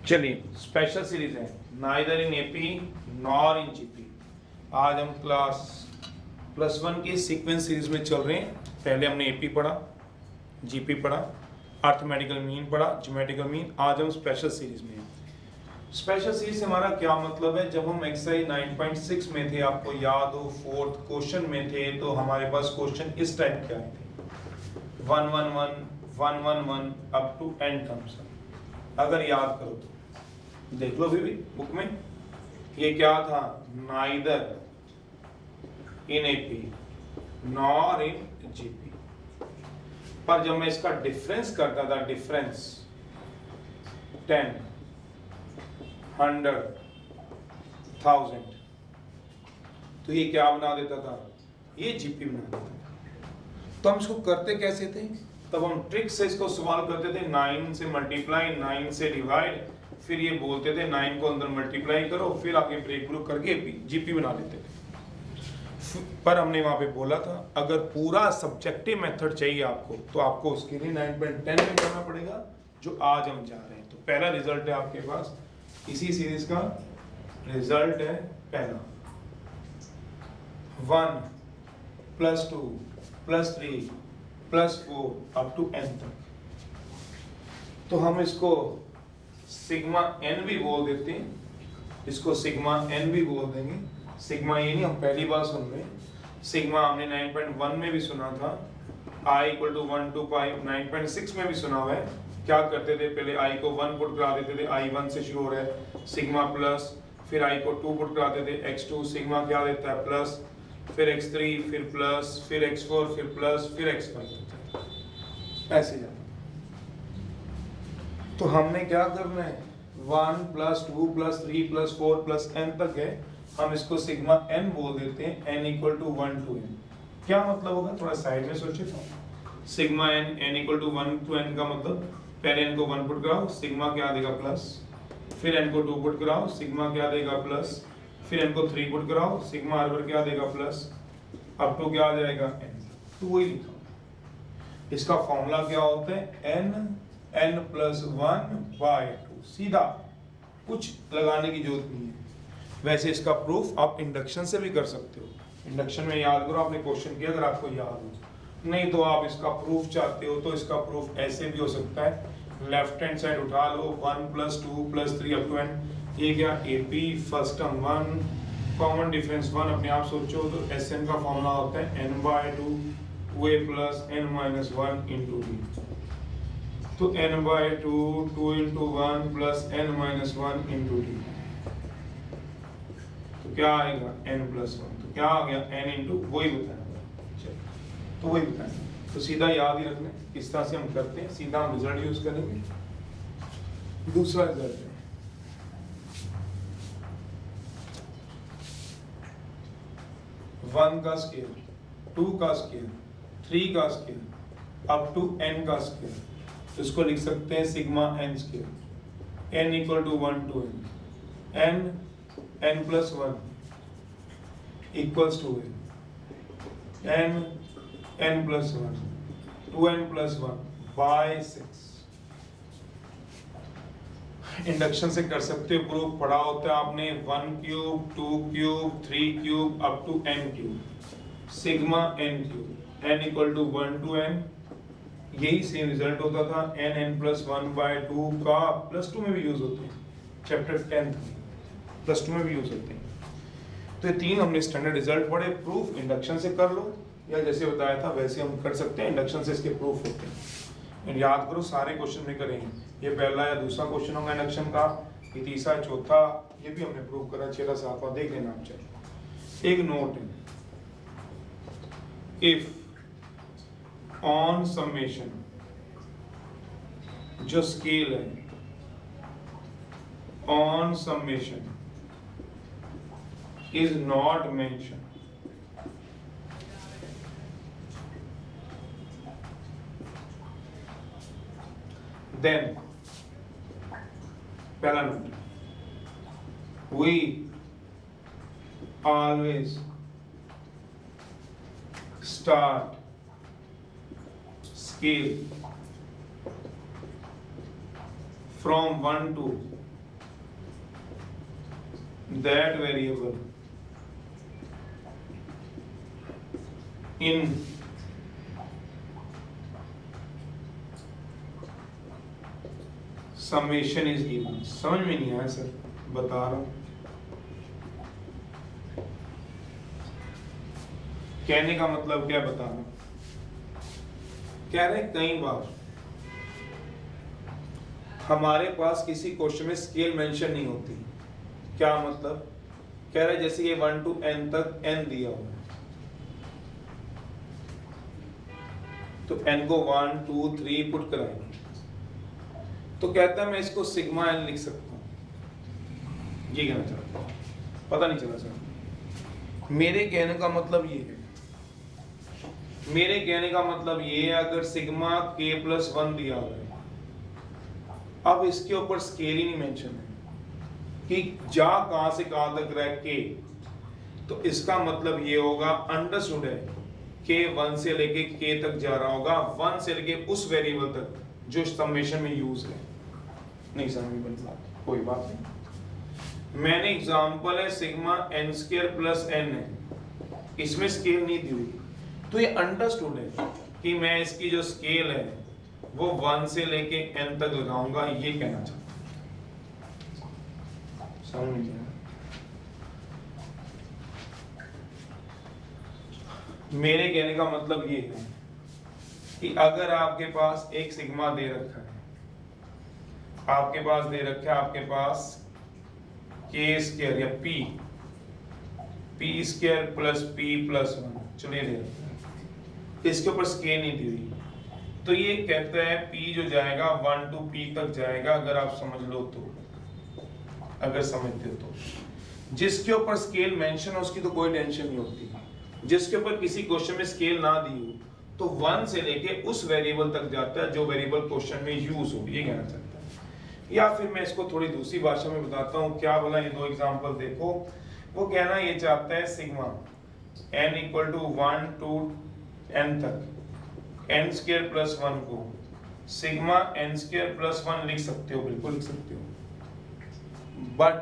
चलिए special series है neither in AP nor in GP. आज हम क्लास +1 की सीक्वेंस सीरीज में चल रहे हैं। पहले हमने एपी पढ़ा, जीपी पढ़ा, अर्थमेटिकल मीन पढ़ा, ज्योमेट्रिकल मीन। आज हम स्पेशल सीरीज में हैं। स्पेशल सीरीज से हमारा क्या मतलब है? जब हम एक्सरसाइज 9.6 में थे, आपको याद हो, 4th क्वेश्चन में थे, तो हमारे पास क्वेश्चन इस टाइप के आए थे 1 1 1 1 1 1 अप टू n टर्म्स। अगर याद करो तो देख लो भी बुक में। ये क्या था? Neither in AP nor in GP. पर जब मैं इसका डिफरेंस करता था, डिफरेंस 10 100 1000, तो ये क्या बना देता था? ये जीपी बना देता था। तो हम इसको करते कैसे थे? तब हम ट्रिक से इसको सॉल्व करते थे। 9 से मल्टीप्लाई, 9 से डिवाइड, फिर ये बोलते थे 9 को अंदर मल्टीप्लाई करो, फिर आगे ब्रेक ग्रुप करके जीपी बना लेते थे। पर हमने वहां पे बोला था अगर पूरा सब्जेक्टिव मेथड चाहिए आपको, तो आपको उसके लिए 9.10 में करना पड़ेगा, जो आज हम जा रहे हैं। तो पहला रिजल्ट है आपके पास, इसी सीरीज का रिजल्ट है पहला 1 +2 +3 +4 अप टू n तक। तो हम इसको सिग्मा n भी बोल देते हैं, इसको सिग्मा n भी बोल देंगे। सिग्मा ये नहीं, हम पहली बार सुन रहे हैं। सिग्मा हमने 9.1 में भी सुना था, i = 1 to pi। 9.6 में भी सुना हुआ है। क्या करते थे? पहले i को 1 पुट करा देते थे, i 1 से शुरू हो रहा है, सिग्मा प्लस, फिर i को 2 पुट कराते थे, x2 सिग्मा क्या देता है? प्लस, फिर x3, फिर प्लस, फिर x4, फिर प्लस, फिर x5, ऐसे जाता। तो हमने क्या करना है? 1 + 2 + 3 + 4 + n तक है, हम इसको सिग्मा n बोल देते हैं। n = 1 to n। क्या मतलब होगा? थोड़ा साइड में सोचे तो सिग्मा n = 1 to n का मतलब पहले n को 1 पुट कराओ, सिग्मा क्या देगा? प्लस, फिर n को 2 पुट कराओ, सिग्मा क्या देगा? प्लस, फिर n को 3 पुट कराओ, सिग्मा हर बार क्या देगा? प्लस, अब तो क्या आ जाएगा? n। तो वही लिखा। इसका फॉर्मूला क्या होता है? n +1/2। सीधा, कुछ लगाने की जरूरत नहीं है। वैसे इसका प्रूफ आप इंडक्शन से भी कर सकते हो। इंडक्शन में याद करो, आपने क्वेश्चन किया, अगर आपको याद हो। नहीं तो आप इसका प्रूफ चाहते हो तो इसका प्रूफ ऐसे भी हो सकता है। लेफ्ट हैंड साइड उठा लो, 1 + 2 + 3 अप टू n। ये क्या? AP first term 1, common difference 1। अपने आप सोचो तो Sn का फॉर्मूला होता है n/2 2a + n - 1 × d। तो n/2 2 × 1 + n - 1 × d। तो क्या आएगा? n + 1। तो क्या आ गया? n × वही बताया। चलो, तो वही बताया। तो सीधा याद ही रखना, इस तरह से हम करते हैं, सीधा हम रिजल्ट यूज करेंगे। दूसरा रिजल्ट है 1 का स्क्वायर, 2 का स्क्वायर, 3 का स्क्वायर अप टू n का स्क्वायर। तो इसको लिख सकते हैं sigma n square. n = 1 to n, n + 1 = n + 1 2n + 1/6। Induction से कर सकते हो प्रूफ, पढ़ा होता है आपने 1³ 2³ 3³ up to n³। Sigma n³ n = 1 to n। यही सेम रिजल्ट होता था। n +1/2 का +2 में भी यूज होते हैं, चैप्टर 10 +2 में भी यूज होते हैं। तो ये 3 हमने स्टैंडर्ड रिजल्ट पढ़े। प्रूफ इंडक्शन से कर लो, या जैसे बताया था वैसे हम कर सकते हैं। इंडक्शन से इसके प्रूफ होते हैं। याद करो, सारे क्वेश्चन में करेंगे। ये पहला या दूसरा क्वेश्चन होगा इंडक्शन का, ये तीसरा, चौथा, ये भी हमने प्रूव करा, 6वां 7वां देख लेना आप। चलो, एक नोट है, इफ ऑन समेशन, जो स्केल है, on summation is not mention, then पहला note, we always start scale from 1 to that variable in summation is given। समझ में नहीं आया सर, बता रहा हूं। कहने का मतलब क्या बता रहा हूं, कह रहे कई बार हमारे पास किसी क्वेश्चन में स्केल मेंशन नहीं होती। क्या मतलब, कह रहे जैसे ये 1 to n तक n दिया हुआ है, तो n को 1 2 3 पुट कराएंगे, तो कहता है मैं इसको सिग्मा n लिख सकता हूं। ये कहना चाहता हूं, पता नहीं चला सर। मेरे कहने का मतलब ये है, मेरे कहने का मतलब ये है, अगर सिग्मा k + 1 दिया हुआ है, अब इसके ऊपर स्केल ही नहीं मेंशन है कि जा कहां से कहां तक रहा है k, तो इसका मतलब ये होगा अंडरस्टूड है k 1 से लेके k तक जा रहा होगा, 1 से लेके उस वेरिएबल तक जो समेशन में यूज है। नहीं समझ में बन बात, कोई बात नहीं। मैंने एग्जांपल है सिग्मा n² + n है, इसमें स्केल नहीं दी हुई, तो ये अंडरस्टूड है कि मैं इसकी जो स्केल है वो 1 से लेके n तक लगाऊंगा, ये कहना चाहता हूं। समझ में आया? मेरे कहने का मतलब ये है कि अगर आपके पास एक सिग्मा दे रखा है, आपके पास दे रखा है, आपके पास k² या p² + p + 1 चलिए दे रखा है, इसके ऊपर स्केल नहीं दी हुई, तो ये कहता है p जो जाएगा 1 to p तक जाएगा, अगर आप समझ लो तो, अगर समझते हो तो। जिसके ऊपर स्केल मेंशन हो उसकी तो कोई टेंशन नहीं होती, जिसके ऊपर किसी क्वेश्चन में स्केल ना दी हो तो 1 से लेके उस वेरिएबल तक जाता है जो वेरिएबल क्वेश्चन में यूज हो, ये कहना चाहता है। या फिर मैं इसको थोड़ी दूसरी भाषा में बताता हूँ, क्या बोला, ये दो एग्जांपल देखो। वो कहना ये चाहता है सिग्मा n = 1 to n तक n² + 1 को सिग्मा n² + 1 लिख सकते हो, बिल्कुल लिख सकते हो, बट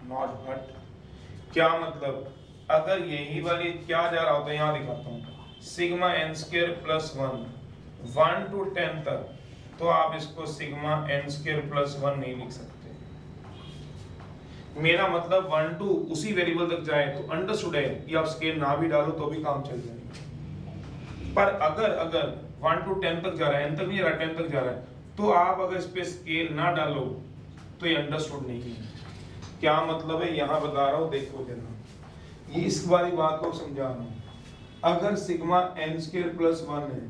नॉट बट। क्या मतलब, अगर यही वाली क्या जा रहा होता है, यहां दिखाता हूं, सिग्मा n² + 1 1 to 10 तक, तो आप इसको सिग्मा n² + 1 नहीं लिख सकते। मेरा मतलब 1 to उसी वेरिएबल तक जाए तो अंडरस्टूड है कि आप स्केल ना भी डालो तो भी काम चल जाएगा। पर अगर 1 to 10 तक जा रहा है, n तक नहीं जा रहा, 10 तक जा रहा है, तो आप अगर इस पे स्केल ना डालो तो ये अंडरस्टूड नहीं है। क्या मतलब है, यहां बता रहा हूं, देखो जरा, ये इस वाली बात को समझा रहा हूं। अगर सिग्मा n² + 1 है,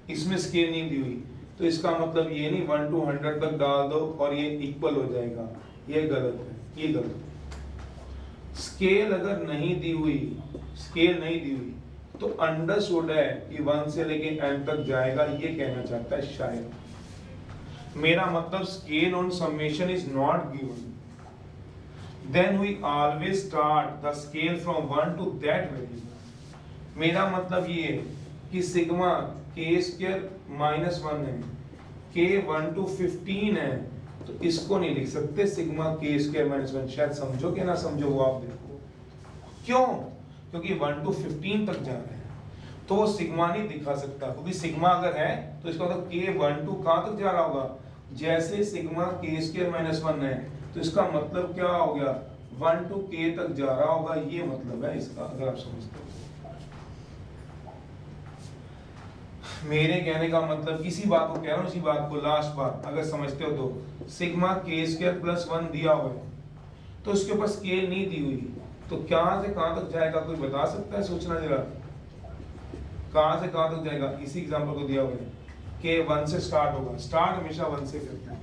इसमें स्केल नहीं दी हुई, तो इसका मतलब ये नहीं 1 to 100 तक डाल दो और ये इक्वल हो जाएगा, ये गलत है, ये गलत है। स्केल अगर नहीं दी हुई, स्केल नहीं दी हुई, तो अंडरस्टूड है कि 1 से लेके n तक जाएगा, ये कहना चाहता है शायद। मेरा मतलब scale on summation is not given, then we always start the scale from 1 to that variable। मेरा मतलब ये है कि सिग्मा k² - 1 है, k 1 to 15 है, तो इसको नहीं लिख सकते सिग्मा k² - 1। शायद समझो कि ना समझो वो आप देखो। क्यों? क्योंकि 1 to 15 तक जा रहे हैं, तो वो सिग्मा नहीं दिखा सकता, क्योंकि सिग्मा अगर है तो इसका मतलब k 1 to कहां तक जा रहा होगा। जैसे सिग्मा k² - 1 है, तो इसका मतलब क्या हो गया, 1 to k तक जा रहा होगा, ये मतलब है इसका, अगर आप समझते हो। मेरे कहने का मतलब इसी बात को कह रहा हूं, इसी बात को लास्ट बार अगर समझते हो तो, सिग्मा k² + 1 दिया हुआ है, तो उसके ऊपर स्केल नहीं दी हुई, तो कहां से कहां तक जाएगा, कोई बता सकता है? सोचना जरा, कहां से कहां तक जाएगा। इसी एग्जांपल को दिया हुआ है, k 1 से स्टार्ट होगा, स्टार्ट हमेशा 1 से करते हैं,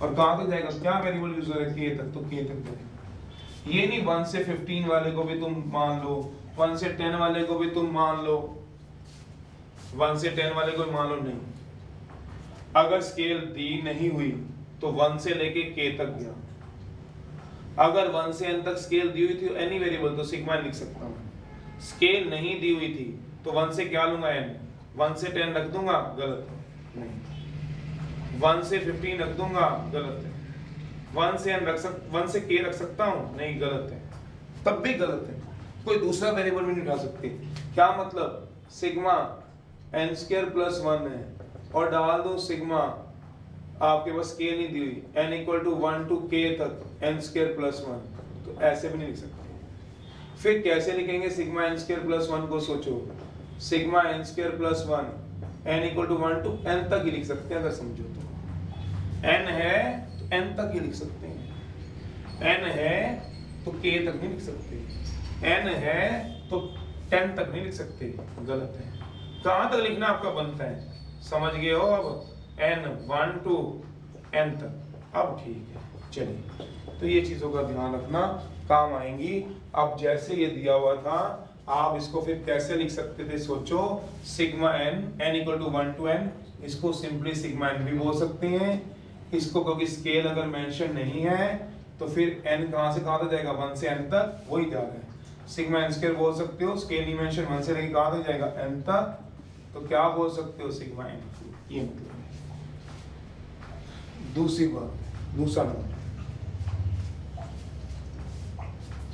और कहां तक जाएगा, क्या वेरिएबल यूज है, k तक, तो k तक जाएगा। ये नहीं 1 से 15 वाले को भी तुम मान लो, 1 से 10 वाले को भी तुम मान लो, 1 से 10 वाले को मान लो, नहीं। अगर स्केल दी नहीं हुई तो 1 से लेके k तक गया, अगर 1 से n तक स्केल दी हुई थी एनी वेरिएबल, तो सिग्मा लिख सकता हूं। स्केल नहीं दी हुई थी तो 1 से क्या लूंगा, n, 1 से 10 रख दूंगा, गलत है, नहीं। 1 से 15 रख दूंगा, गलत है। वन से के रख सकता हूँ? नहीं, गलत है, तब भी गलत है। कोई दूसरा वेरिएबल भी नहीं उठा सकते। क्या मतलब? सिग्मा एन स्क्वायर प्लस 1 है और डाल दो सिग्मा, आपके पास के नहीं दी हुई, n equal to 1 to k तक एन स्क्वायर प्लस 1, तो ऐसे भी नहीं लिख सकते। फिर कैसे लिखेंगे सिग्मा एन स्क्वायर प्लस 1 को? सोचो, sigma N square plus 1 n equal to 1 to n तक ही लिख सकते हैं। अगर समझो तो n है तो n तक ही लिख सकते हैं, n है तो k तक नहीं लिख सकते, n है तो 10 तक नहीं लिख सकते, गलत है। कहां तक लिखना आपका बनता है? समझ गए हो? अब n 1 टू n तक। अब ठीक है, चलिए, तो ये चीजों का ध्यान रखना, काम आएंगी। अब जैसे ये दिया हुआ था, आप इसको फिर कैसे लिख सकते थे? सोचो, sigma n equal to 1 to n, इसको सिंपली सिग्मा n भी बोल सकते हैं इसको, क्योंकि स्केल अगर मेंशन नहीं है तो फिर n कहां से कहां तक जाएगा? 1 से n तक, वही जा रहा है। सिग्मा n स्क्वायर बोल सकते हो, स्केल नहीं मेंशन, 1 से लेके कहां तक जाएगा? n तक, तो क्या बोल सकते हो? Sigma n। ये मतलब है। दूसरी बात, दूसरा नोट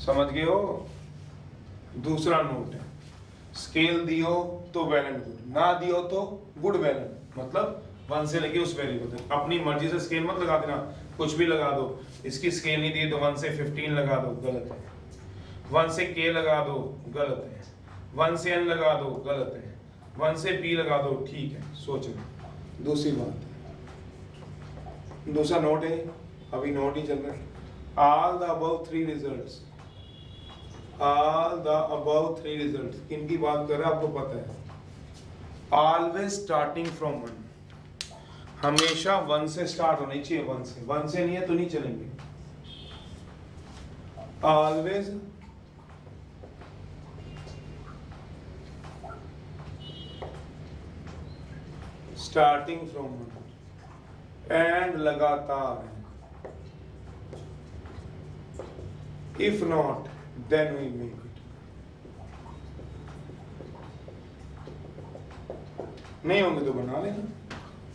समझ गए हो? दूसरा नोट है, स्केल दियो तो वेल एंड गुड, ना दियो तो गुड वेल एंड, मतलब 1 से लेके उस वेरिएबल तक अपनी मर्जी से स्केल मत लगा देना, कुछ भी लगा दो। इसकी स्केल नहीं दी तो 1 से 15 लगा दो, गलत है। 1 से k लगा दो, गलत है। 1 से n लगा दो, गलत है। 1 से p लगा दो, ठीक है। सोचना। दूसरी बात, दूसरा नोट है, अभी नोट ही चल रहा है। All the above three results, all the above three results, किनकी बात कर रहे हैं आपको पता है? ऑलवेज स्टार्टिंग फ्रॉम 1, हमेशा 1 से स्टार्ट होनी चाहिए। 1 से नहीं है तो नहीं चलेंगे। ऑलवेज स्टार्टिंग फ्रॉम 1 एंड लगातार है। If not then we make it. नहीं होंगे तो बना लेना,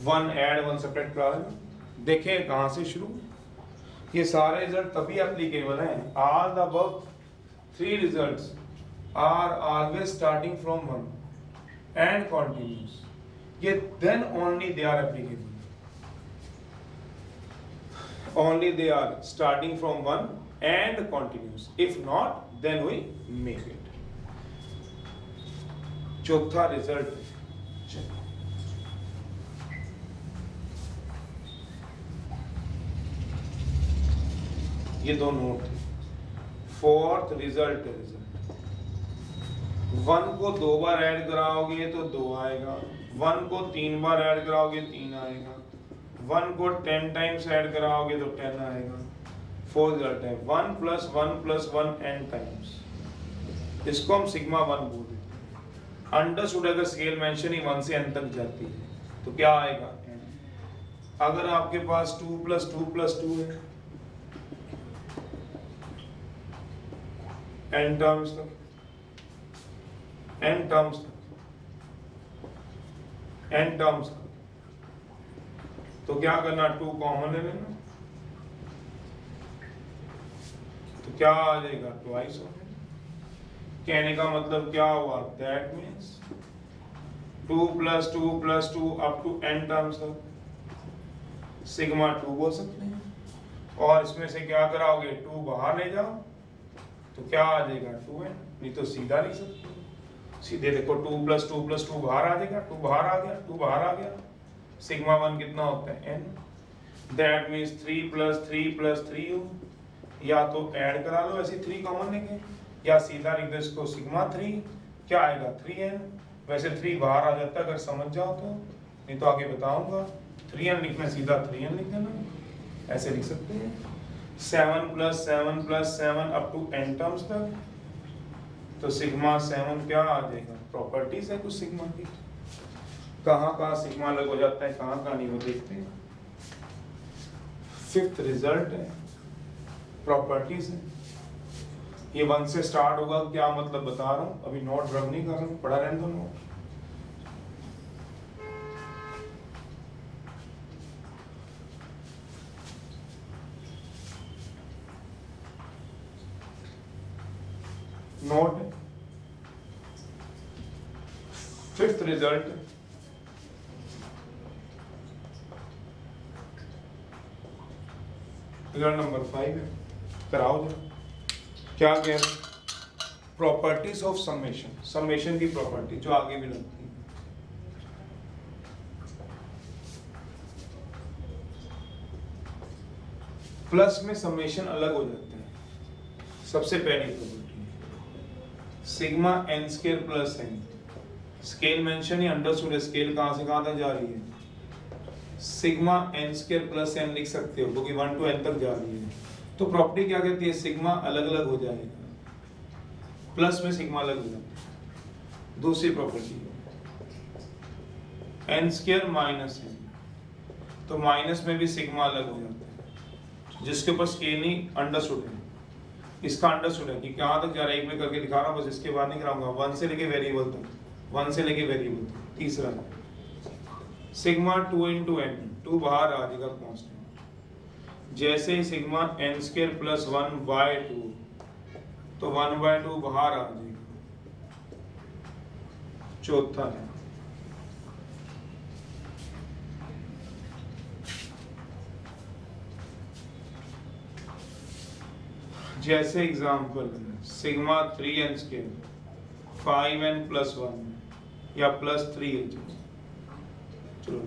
1 ऐड 1 सब्ट्रैक्ट करा लेना। देखें कहां से शुरू, ये सारे रिजल्ट तभी एप्लीकेबल हैं। All the above three results are always starting from 1 and continuous, ये then only they are applicable, only they are starting from 1 and continuous, if not then we make it। चौथा result, ये दो note थे। Fourth result, 1 को 2 बार add कराओगे तो 2 आएगा, 1 को 3 बार ऐड कराओगे 3 आएगा, 1 को 10 टाइम्स ऐड कराओगे तो 10 आएगा। फोर्थ रिजल्ट है 1 + 1 + 1 n टाइम्स, इसको हम सिग्मा 1 बोल देते हैं। अंडरस्टूड, अगर स्केल मेंशन ही 1 से n तक जाती है तो क्या आएगा? n। अगर आपके पास 2 + 2 + 2 है, n टर्म्स तक, n टर्म्स तक, n टर्म्स तक, तो क्या करना? 2 कॉमन ले लेना, तो क्या आ जाएगा? ट्वाइस हो गया। कहने का मतलब क्या हुआ? That means 2 + 2 + 2 up to n terms तक सिग्मा 2 बोल सकते हैं। और इसमें से क्या कराओगे? 2 बाहर ले जाओ तो क्या आ जाएगा? 2n। नहीं तो सीधा लिख सकते हो, सीधे देखो 2 + 2 + 2 बाहर आ जाएगा, 2 बाहर आ गया, 2 बाहर आ गया, सिग्मा 1 कितना होता है? n। दैट मीन्स 3 + 3 + 3 हो, या तो ऐड करा लो ऐसे 3 कॉमन लेके, या सीधा लिख दो इसको सिग्मा 3, क्या आएगा? 3n। वैसे 3 बाहर आ जाता है अगर समझ जाओ तो, नहीं तो आगे बताऊंगा। 3n लिखना, सीधा 3n लिख देना, ऐसे लिख सकते हैं। 7 + 7 + 7 अप टू n टर्म्स तक, तो सिग्मा 7 क्या आ जाएगा? प्रॉपर्टीज है कुछ सिग्मा की, कहाँ कहाँ सिग्मा अलग हो जाता है, कहाँ कहाँ नहीं, वो देखते हैं। फिफ्थ रिजल्ट है प्रॉपर्टीज है, ये 1 से स्टार्ट होगा, क्या मतलब बता रहा हूँ, अभी नोट रब नहीं कर रहा हूँ, पढ़ा रहने दो note. Note fifth result, result number 5 है, कराओ जरा। क्या कह रहे हैं? प्रॉपर्टीज ऑफ समेशन, समेशन की प्रॉपर्टी जो आगे भी लगती है। प्लस में समेशन अलग हो जाते हैं। सबसे पहली property sigma N square plus N, scale mention ही अंडरस्टूड है, स्केल कहां से कहां तक जा रही है, sigma N square plus N लिख सकते हो क्योंकि 1 to n तक जा रही है। तो प्रॉपर्टी क्या कहती है, सिग्मा अलग अलग हो जाएगा, प्लस में सिग्मा अलग हो जाता है। दूसरी property N square minus N, तो माइनस में भी सिग्मा अलग हो जाता है, जिसके ऊपर स्केल नहीं अंडरस्टूड है। इसका अंडरस्टूड है कि कहां तक जा रहा है, एक में करके दिखा रहा हूं, बस इसके बाद नहीं कराऊंगा। 1 से लेके वेरिएबल तक, 1 से लेके वेरिएबल तक। तीसरा सिग्मा 2 into n, 2 बाहर आ जाएगा कांस्टेंट। जैसे ही सिग्मा n स्क्वायर प्लस 1/2, तो 1/2 बाहर आ जाएगा। चौथा है जैसे example sigma 3n square 5n plus 1 या प्लस 3h, चलो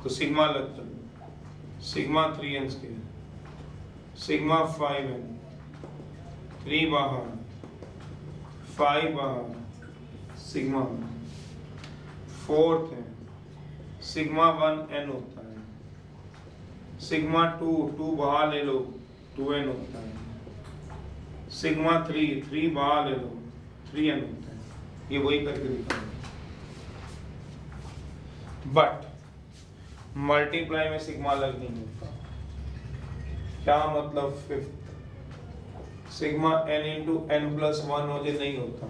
तो सिग्मा लग चलो, sigma 3n square, sigma 5n, 3 बाहर 5 बाहर, सिग्मा 4th है सिग्मा 1n होता है, सिग्मा 2 बाहर ले लो 2n होता है, सिग्मा 3 बाहर ले लो 3n होता है। ये वही करके दिखा है। बट मल्टीप्लाई में सिग्मा अलग नहीं होता। क्या मतलब, fifth sigma n into n plus 1 हो जाए नहीं होता।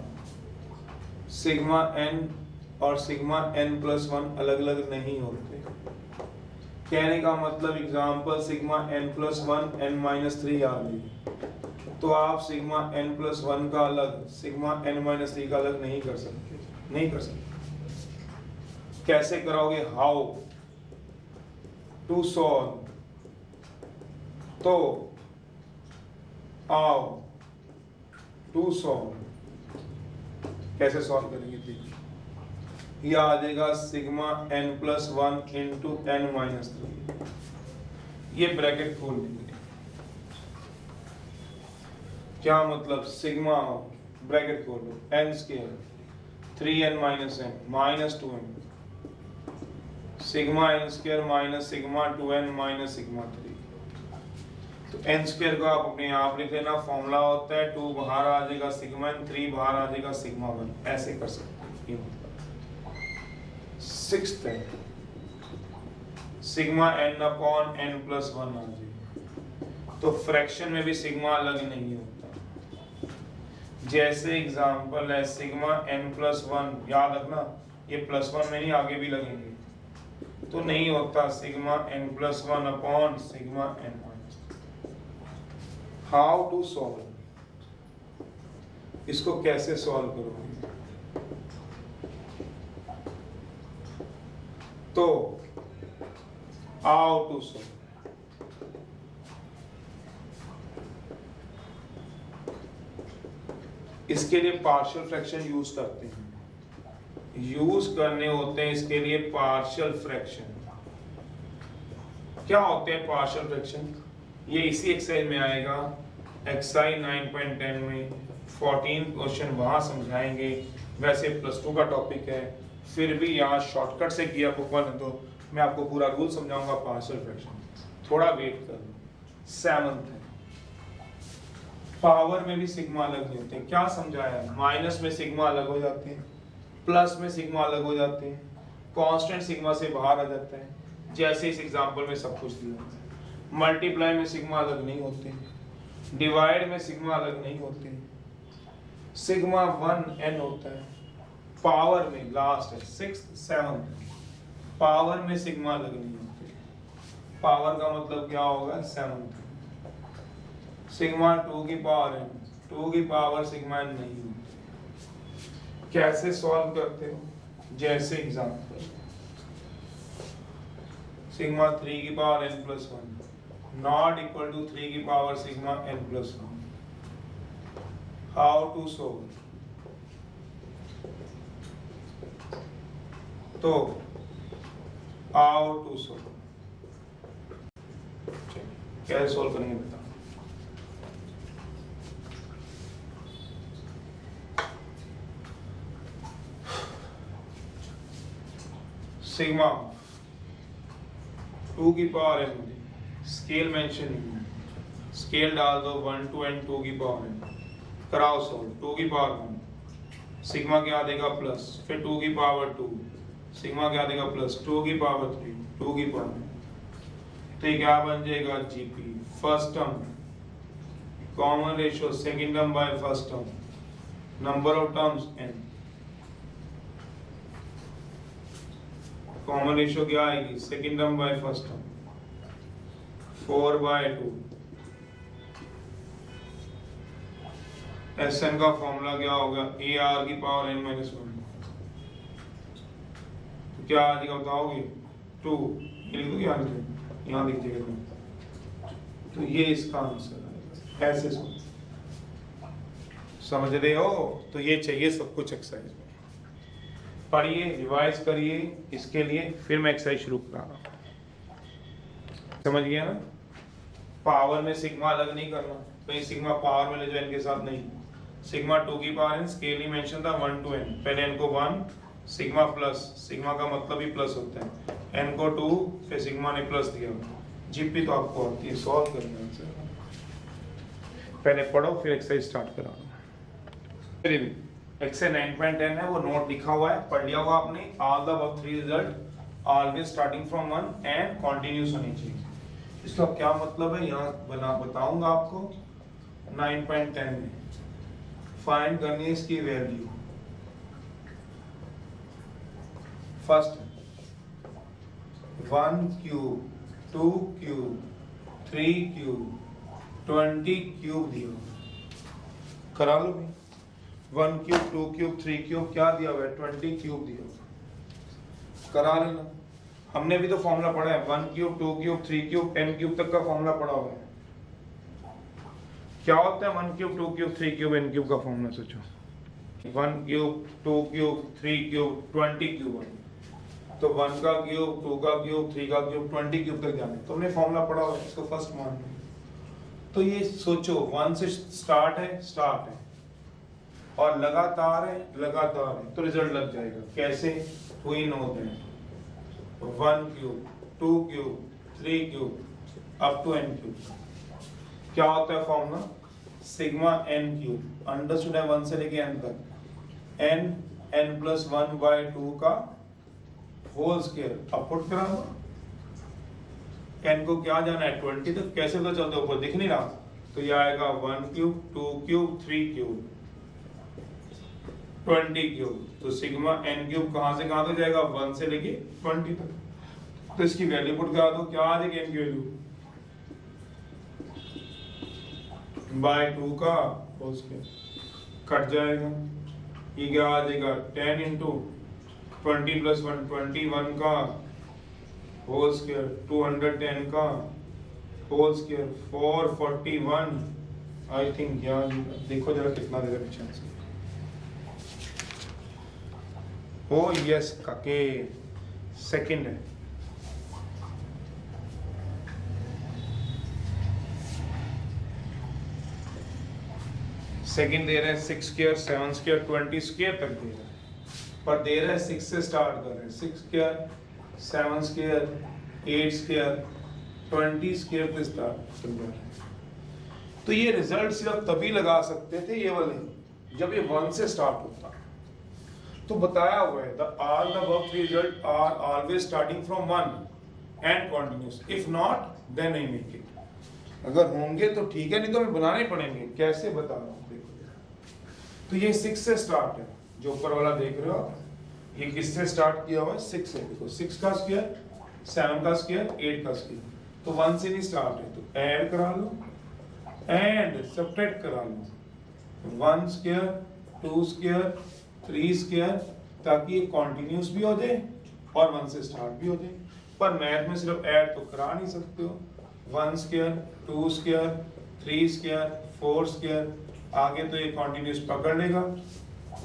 सिग्मा n और सिग्मा n प्लस 1 अलग अलग नहीं होते। कहने का मतलब example sigma n plus 1 n minus 3 आ गई, तो आप सिग्मा n प्लस 1 का अलग सिग्मा n माइनस 3 का अलग नहीं कर सकते, नहीं कर सकते। कैसे कराओगे, हाउ टू सॉल्व, तो आओ टू सॉल्व। कैसे सॉल्व करेंगे देखिए, ये आ जाएगा sigma n plus 1 into n minus 3, ये ब्रैकेट खोल देंगे। क्या मतलब, सिग्मा ब्रैकेट खोल लो n square 3n minus n minus 2n, sigma n square minus sigma 2n minus sigma 3। तो n स्क्वायर को आप अपने आप लिख लेना, फॉर्मूला होता है 2 बाहर आ जाएगा सिग्मा n, 3 बाहर आ जाएगा सिग्मा 1। ऐसे कर सकते हैं। सिक्स्थ है sigma n upon n plus 1 आ जाएगा, तो फ्रैक्शन में भी सिग्मा अलग नहीं होता। जैसे एग्जांपल है सिग्मा n प्लस 1, याद रखना ये प्लस 1 में नहीं आगे भी लगेंगे, तो नहीं होता sigma n plus 1 upon sigma n minus. How to solve, इसको कैसे सॉल्व करोगे, तो हाउ टू सॉल्व, इसके लिए पार्शियल फ्रैक्शन यूज करते हैं, यूज करने होते हैं इसके लिए पार्शियल फ्रैक्शन। क्या होते हैं पार्शियल फ्रैक्शन, ये इसी एक्सरसाइज में आएगा, एक्सरसाइज 9.10 में 14 क्वेश्चन वहां समझाएंगे। वैसे प्लस 2 का टॉपिक है, फिर भी यहाँ शॉर्टकट से किया बुकवन, तो मैं आपको पूरा रूल समझाऊंगा पार्शियल फ्रैक्शन, थोड़ा वेट कर लो। 7th है, पावर में भी सिग्मा अलग नहीं होते। क्या समझाया, माइनस में सिग्मा अलग हो जाते हैं, प्लस में सिग्मा अलग हो जाते हैं, कांस्टेंट सिग्मा से बाहर आ जाता है, जैसे इस एग्जांपल में सब कुछ दिया। मल्टीप्लाई में सिग्मा अलग नहीं होते, डिवाइड में सिग्मा अलग नहीं होते, सिग्मा 1n होता है। पावर में लास्ट है 6th 7th, पावर में सिग्मा अलग नहीं होते। पावर का मतलब क्या होगा, 7th, सिग्मा 2 की पावर n 2 की पावर सिग्मा n नहीं होते। कैसे सॉल्व करते हो? जैसे एग्जांपल सिग्मा 3 की power n plus 1 not equal to 3 की power sigma n plus 1। How to solve? तो हाउ टू सॉल्व, कैसे सॉल्व करेंगे बताओ। सिग्मा 2 की पावर n, स्केल मेंशन नहीं है, स्केल डाल दो 1 to n 2 की पावर n, कराओ सॉल्व। 2 की पावर 1 सिग्मा क्या देगा प्लस, फिर 2 की पावर 2 सिग्मा क्या देगा प्लस, 2 की पावर 3 2 की पावर, तो ये क्या बन जाएगा GP. First term common ratio second term by first term, number of terms n, common ratio क्या आएगी second term by first term 4/2। Sn का फॉर्मूला क्या होगा ar की पावर n - 1, तो क्या आ जाएगा बताओगे 2, ये लिख दो यहाँ लिख दीजिएगा, तो ये इसका आंसर आएगा। ऐसे समझ रहे हो? तो ये चाहिए सब कुछ एक्सरसाइज में। पढ़िए, रिवाइज करिए इसके लिए, फिर मैं एक्सरसाइज शुरू करा रहा हूँ। समझ गया ना? पावर में सिग्मा अलग नहीं करना, कहीं सिग्मा पावर में ले जाओ n के साथ नहीं। सिग्मा 2 की पावर n, स्केल ही मेंशन था 1 to n, पहले n को 1 सिग्मा प्लस, सिग्मा का मतलब ही प्लस होता है, n को 2 फिर सिग्मा ने प्लस दिया। जीपी तो आपको आती है, सॉल्व करना है। पहले पढ़ो फिर एक्सरसाइज स्टार्ट कराना। एक्सरसाइज 9.10 है, वो नोट लिखा हुआ है, पढ़ लिया होगा आपने। All the above 3 result always starting from 1 and continuous होनी चाहिए। इसका क्या मतलब है यहाँ बताऊंगा आपको। 9.10 में फाइंड करनी है इसकी value. First 1 cube 2 cube 3 cube 20 cube दिया, करा लो भाई। 1 क्यूब 2 क्यूब 3 क्यूब क्या दिया हुआ है 20 क्यूब दिया, करा लेना। हमने भी तो फॉर्मूला पढ़ा है 1 cube 2 cube 3 cube n cube तक का फॉर्मूला पढ़ा हुआ है। क्या होता है 1 cube 2 cube 3 cube n cube का फॉर्मूला? सोचो 1 क्यूब 2 क्यूब 3 क्यूब 20 क्यूब, तो 1 का क्यूब 2 का क्यूब 3 का क्यूब 20 क्यूब तक जाने, तो हमने फॉर्मूला पढ़ा हुआ है, इसको फर्स्ट मान लो। तो ये सोचो 1 से स्टार्ट है और लगातार है, तो रिजल्ट लग जाएगा। कैसे? We know that 1 cube 2 cube 3 cube up to n cube क्या होता है formula? Sigma n cube, understood है 1 से लेके n तक, n प्लस 1/2 का होल स्क्वायर। अब पुट करा दो, n को क्या जाना है 20 तक, कैसे पता चलता है ऊपर दिख नहीं रहा, तो ये आएगा 1 क्यूब 2 क्यूब 3 क्यूब 20 क्यूब, तो सिग्मा n क्यूब कहां से कहां तक जाएगा 1 से लेके 20 तक। तो इसकी वैल्यू पुट करा दो, क्या आ जाएगी n की वैल्यू बाय 2 का होल स्क्वायर, कट जाएगा, ये क्या आ जाएगा 10 इंटू 20 प्लस 1 21 का होल स्क्वायर 210 का होल स्क्वायर 441 आई थिंक। यार देखो जरा कितना देगा पीछे से। ओ यस काके सेकंड है। सेकंड दे रहा है 6 स्क्वायर 7 स्क्वायर 20 स्क्वायर तक दे रहा है, पर दे रहा है 6 से स्टार्ट कर रहे हैं, 6 स्क्वायर 7 स्क्वायर 8 स्क्वायर 20 स्क्वायर पे स्टार्ट कर रहे हैं। तो ये रिजल्ट सिर्फ तभी लगा सकते थे ये वाले जब ये 1 से स्टार्ट होता। तो बताया हुआ है the all the above three result are always starting from 1 and continuous, if not then नहीं मेक इट। अगर होंगे तो ठीक है, नहीं तो हमें बनाने पड़ेंगे। कैसे बता रहा हूँ देखो। तो ये 6 से स्टार्ट है, जो ऊपर वाला देख रहे हो आप, ये किससे स्टार्ट किया हुआ है 6 से। देखो 6 का स्क्वायर 7 का स्क्वायर 8 का स्क्वायर, तो 1 से नहीं स्टार्ट है, तो ऐड करा लो एंड सब्ट्रैक्ट करा लो। 1 स्क्वायर 2 स्क्वायर 3 स्क्वायर, ताकि ये कॉन्टिन्यूस भी हो जाए और 1 से स्टार्ट भी हो जाए। पर मैथ में सिर्फ ऐड तो करा नहीं सकते हो। 1 स्क्वायर 2 स्क्वायर 3 स्क्वायर 4 स्क्वायर, आगे तो ये कॉन्टिन्यूस पकड़ लेगा।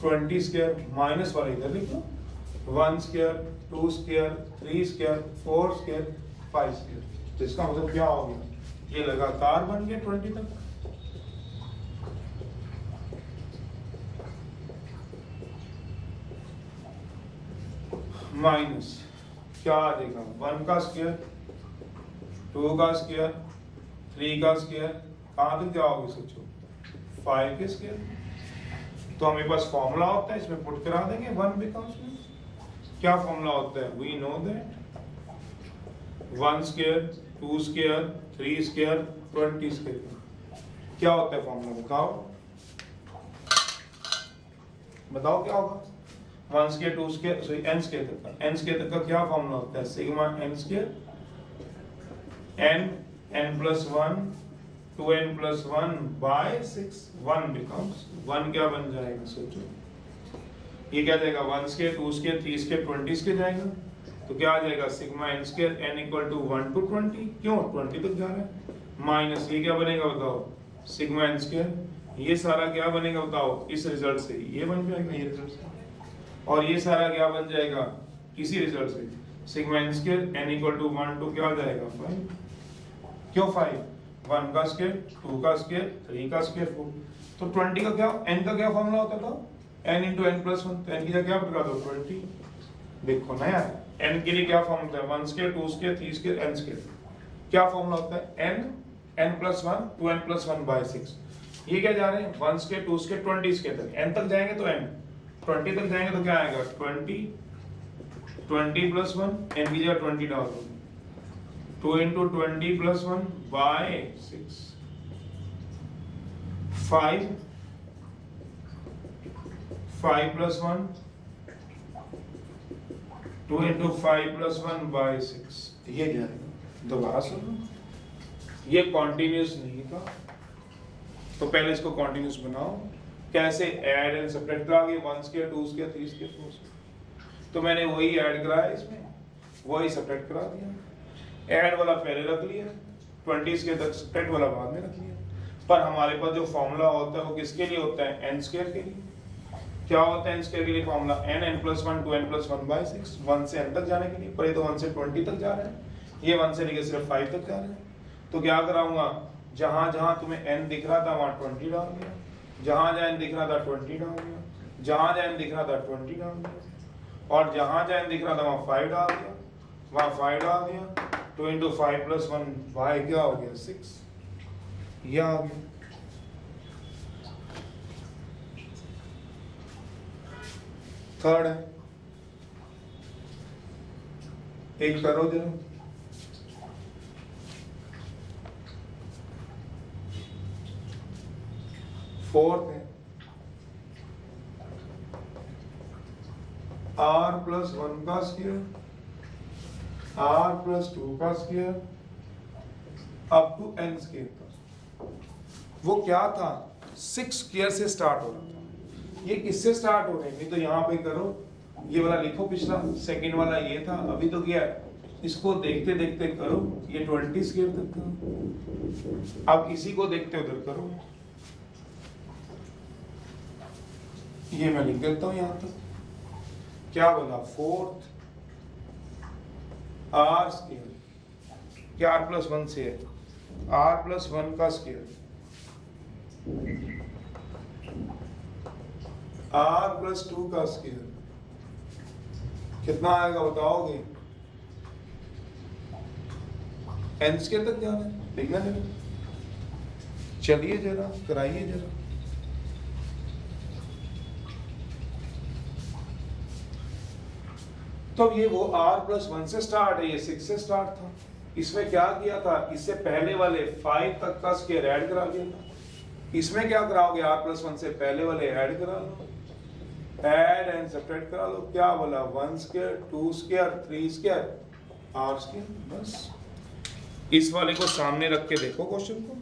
20 स्क्वायर माइनस वाला इधर लिख लो। 1 square 2 square 3 square 4 square 5 square, तो इसका मतलब क्या हो गया, ये लगातार बन गया 20 तक। माइनस क्या आ जाएगा, 1 का स्क्वायर 2 का स्क्वायर 3 का स्क्वायर, कहाँ तक जाओगे सोचो, 5 के स्क्वायर। तो हमें पास फॉर्मूला होता है, इसमें पुट करा देंगे 1 बिकम्स में। क्या फॉर्मूला होता है, we know that 1 square 2 square 3 square 20 square. क्या होता है फॉर्मूला, बताओ क्या होगा। 1 square 2 square sorry n square तक का, n स्क्वायर तक का क्या फॉर्मूला होता है, sigma n square n plus 1 2n plus 1 by 6। 1 becomes 1 क्या बन जाएगा सोचो, ये क्या जाएगा 1 स्क्वायर 2 स्क्वायर 3 स्क्वायर 20 स्क्वायर जाएगा, तो क्या आ जाएगा sigma n square n equal to 1 to 20, क्यों 20 तक जा रहा है, माइनस ये क्या बनेगा बताओ, सिग्मा n स्क्वायर, ये सारा क्या बनेगा बताओ, इस रिजल्ट से ये बन जाएगा, ये रिजल्ट से, और ये सारा क्या बन जाएगा किसी रिजल्ट से, sigma n square n equal to 1 to क्या आ जाएगा 5, क्यों 5, 1 का स्क्वायर 2 का स्क्वायर 3 का स्क्वायर 4, तो 20 का क्या n का क्या फॉर्मूला होता था, n इंटू n प्लस 1, तो n की जगह क्या लगा दो 20। देखो ना यार, n के लिए क्या फॉर्मूला होता है, 1 square 2 square 3 square n square, क्या फॉर्मूला होता है n plus 1 2n plus 1 by 6। ये क्या जा रहे हैं 1 स्क्वायर 2 स्क्वायर 20 स्क्वायर तक, n तक जाएंगे तो n 20 तक जाएंगे तो क्या आएगा 20 प्लस 1, n की जगह 20 डाल दो, 2 into 20 plus 1 by 6, 5 plus 1 2 into 5 plus 1 by 6, ये जाएगा। दोबारा सुनो, ये कॉन्टिन्यूस नहीं था, तो पहले इसको कॉन्टिन्यूस बनाओ। कैसे, ऐड एंड सब्ट्रैक्ट करा के 1 स्क्वायर 2 स्क्वायर 3 स्क्वायर 4 स्क्वायर, तो मैंने वही ऐड कराया इसमें, वही सब्ट्रैक्ट करा दिया। ऐड वाला पहले रख लिया, 20 स्क्वायर तक सब्ट्रैक्ट वाला बाद में रख लिया। पर हमारे पास जो फॉर्मूला होता है वो किसके लिए होता है, n स्क्वायर के लिए। क्या होता है n स्क्वायर के लिए formula, n plus 1 2n plus 1 by 6, 1 से n तक जाने के लिए, पर ये तो 1 से 20 तक जा रहा है, ये 1 से लेके सिर्फ 5 तक जा रहा है। तो क्या कराऊंगा, जहां जहां तुम्हें n दिख रहा था वहां 20 डाल दिया, जहां जहां n दिख रहा था 20 डाल दिया, जहां जहां n दिख रहा था 20 डाल दिया, और जहां जहां n दिख रहा था वहां 5 डाल दिया, वहां 5 डाल दिया, 2 इंटू 5 प्लस 1 बाय क्या हो गया 6, यह आ गया। थर्ड है, एक करो जरा, फोर्थ है r प्लस 1 का स्क्वायर r प्लस 2 का square up to n square तक। वो क्या था, 6 स्क्वायर से स्टार्ट हो रहा था, ये किससे स्टार्ट हो रहे हैं, नहीं तो यहाँ पे करो, ये वाला लिखो, पिछला सेकंड वाला ये था, अभी तो क्या है, इसको देखते देखते करो, ये 20 स्क्वायर तक था, अब इसी को देखते उधर करो, ये मैं लिख देता हूं यहां तक। क्या बोला, फोर्थ r स्क्वायर, क्या r प्लस 1 से है, r प्लस 1 का स्क्वायर, r प्लस 2 का स्क्वायर कितना आएगा बताओगे, n स्क्वायर तक जाना है, देखना जरा, चलिए जरा कराइए जरा। तो ये वो r प्लस 1 से स्टार्ट है, ये 6 से स्टार्ट था। इसमें क्या किया था, इससे पहले वाले 5 तक का स्क्वायर ऐड करा दिया था। इसमें क्या कराओगे, r प्लस 1 से पहले वाले ऐड करा लो, ऐड एंड सब्ट्रैक्ट करा लो। क्या बोला, 1 square 2 square 3 square r square, बस। इस वाले को सामने रख के देखो क्वेश्चन को,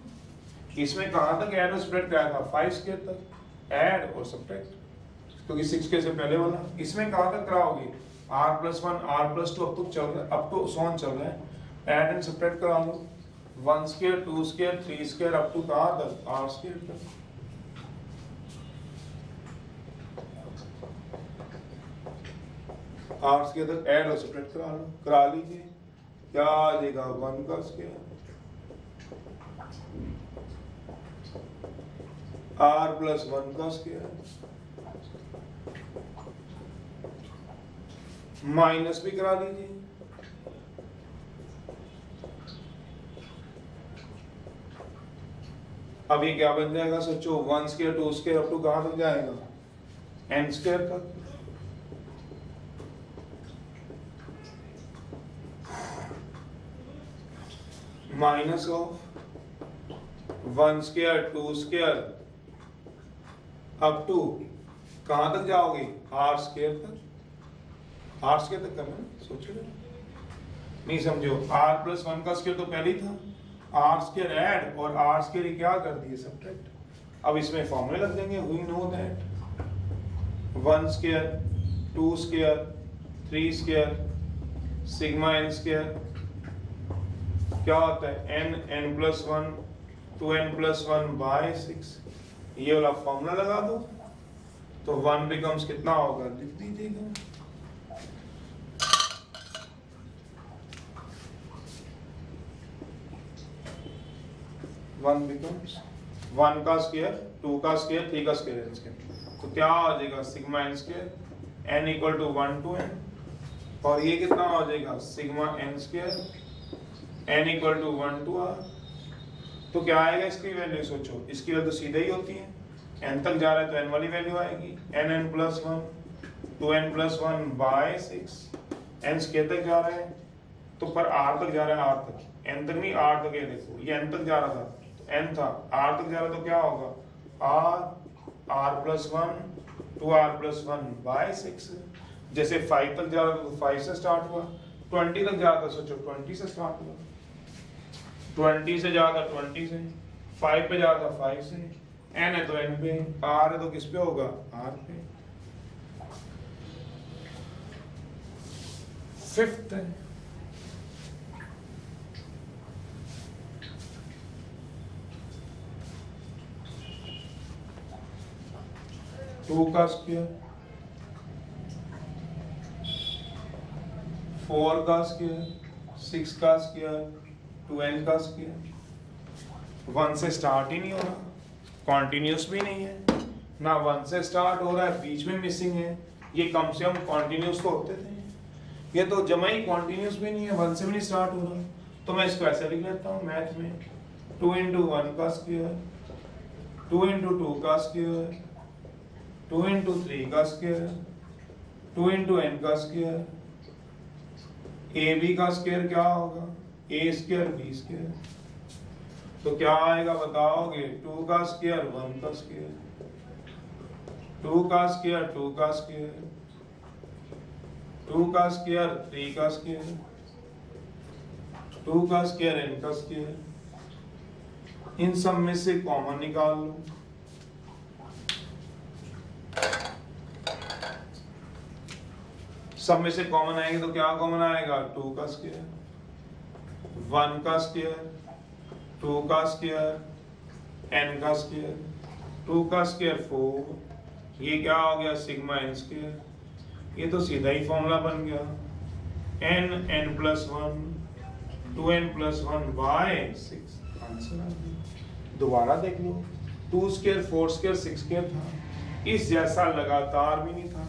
इसमें कहां तक ऐड और सब्ट्रैक्ट आया था, 5 स्क्वायर तक, ऐड और सब्ट्रैक्ट, क्योंकि 6k से पहले वाला। इसमें कहाँ तक कराओगे, r+1 r+2 अब तक चल रहा है, अब तो सोन चल रहा है, ऐड एंड सब्ट्रैक्ट करा लो, 1 square 2 square 3 square up to कहाँ तक, r स्क्वायर तक। r स्क्वायर तक ऐड और सब्ट्रैक्ट करा लो, करा लीजिए, क्या आ जाएगा 1 का स्क्वायर r+1 का स्क्वायर माइनस भी करा दीजिए, अब ये क्या बन जाएगा सोचो, 1 स्क्वायर 2 स्क्वायर अप टू कहाँ तक जाएगा, n स्क्वायर तक। Minus of 1 square 2 square up to कहाँ तक जाओगे, r स्क्वायर तक, r स्क्वायर तक करना है, सोचो नहीं समझो, r+1 का स्क्वायर तो पहले ही था, r स्क्वायर ऐड और r स्क्वायर क्या कर दिए सब्ट्रैक्ट। अब इसमें फॉर्मूले लग जाएंगे, we know that 1 square 2 square 3 square sigma n square क्या होता है, n+1 2n+1 बाय 6, ये वाला फॉर्मूला लगा दो तो 1 बिकम्स कितना होगा, लिख दीजिएगा, वन बिकम्स 1 का स्क्वायर 2 का स्क्वायर 3 का स्क्वायर n स्क्वायर, तो क्या हो जाएगा sigma n square, n equal to 1 to n, और ये कितना हो जाएगा sigma n square n equal to 1 to r। तो क्या आएगा इसकी वैल्यू, सोचो इसकी वैल्यू तो सीधा ही होती है, n तक जा रहा है तो n वाली वैल्यू आएगी, n+1 2n+1 bye 6, n square तक जा रहा है तो पर r तक जा रहा है, r तक, n तक नहीं r तक, ये देखो ये n तक जा रहा था तो n था, r तक जा रहा तो क्या होगा, r+1 2r+1 बाय 6, जैसे 5 तक जा रहा था तो 5 से स्टार्ट हुआ, 20 तक जा रहा था सोचो 20 से स्टार्ट हुआ, 20 से जाता 20 से, 5 पे जाता 5 से, n है तो n पे, r है तो किस पे होगा, r पे। फिफ्थ है 2 का स्क्वायर 4 का स्क्वायर 6 का स्क्वायर 2n का स्क्वायर। 1 से स्टार्ट ही नहीं हो रहा, कॉन्टिन्यूस भी नहीं है ना, 1 से स्टार्ट हो रहा है बीच में मिसिंग है, ये कम से कम कॉन्टिन्यूस तो होते थे, ये तो जमा ही कॉन्टिन्यूस भी नहीं है, 1 से भी नहीं स्टार्ट हो रहा, तो मैं इसको ऐसे लिख लेता हूँ मैथ में 2 into 1 का स्क्वायर 2 into 2 का स्क्वायर 2 into 3 का स्क्वायर 2 into n का स्क्वायर, ab का स्क्वायर क्या होगा, a स्क्वायर b स्क्वायर, तो क्या आएगा बताओगे, 2 का स्क्वायर 1 का स्क्वायर 2 का स्क्वायर 2 का स्क्वायर 2 का स्क्वायर 3 का स्क्वायर 2 का स्क्वायर n का स्क्वायर, इन सब में से कॉमन निकाल लो, सब में से कॉमन आएंगे तो क्या कॉमन आएगा, 2 का स्क्वायर 1 का स्क्वायर 2 का स्क्वायर n का स्क्वायर 2 का स्क्वायर 4, ये क्या हो गया सिग्मा n स्क्वायर, ये तो सीधा ही फॉर्मूला बन गया n+1 2n+1 बाय 6, आंसर आ गया। दोबारा देख लो, 2 स्क्वायर 4 स्क्वायर 6 स्क्वायर था, इस जैसा लगातार भी नहीं था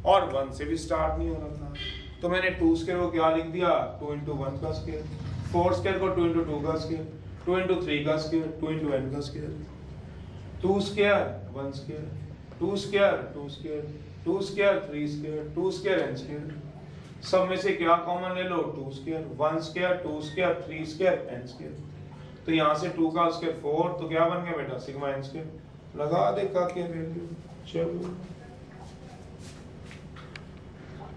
और 1 से भी स्टार्ट नहीं हो रहा था, तो मैंने 2 स्क्वायर को क्या लिख दिया, 2 into 1 का स्क्वायर, 4 स्क्वायर को 2 into 2 का स्क्वायर, 2 into 3 का स्क्वायर, 2 into n का square, 2 square 1 square 2 square 2 square 2 square 3 square 2 square n square, सब में से क्या कॉमन ले लो, 2 square 1 square 2 square 3 square n square, तो यहाँ से 2 का स्क्वायर 4, तो क्या बन गया बेटा सिग्मा n स्क्वायर, लगा देखा क्या वैल्यू, चलो।